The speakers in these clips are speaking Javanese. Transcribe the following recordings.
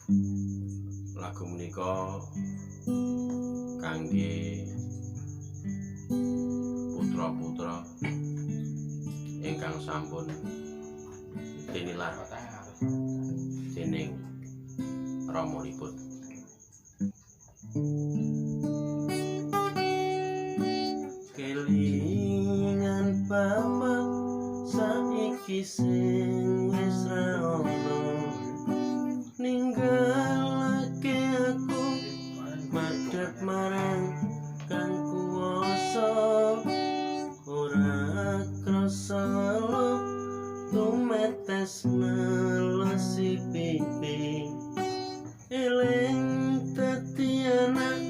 Lagu menika kangge putra-putra ingkang sampun tinilar dening ramanipun. Kelingan bapak saiki sing wis ra ono, ninggalake aku madhep marang kang kuwasa, ora krasa lo tumetes nelesi pipi. Eling dadi anak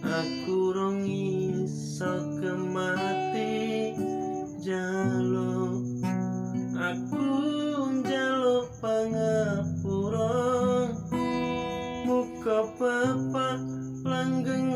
aku rong iso kemati, jaluk aku njaluk pangapura, muga bapak langgeng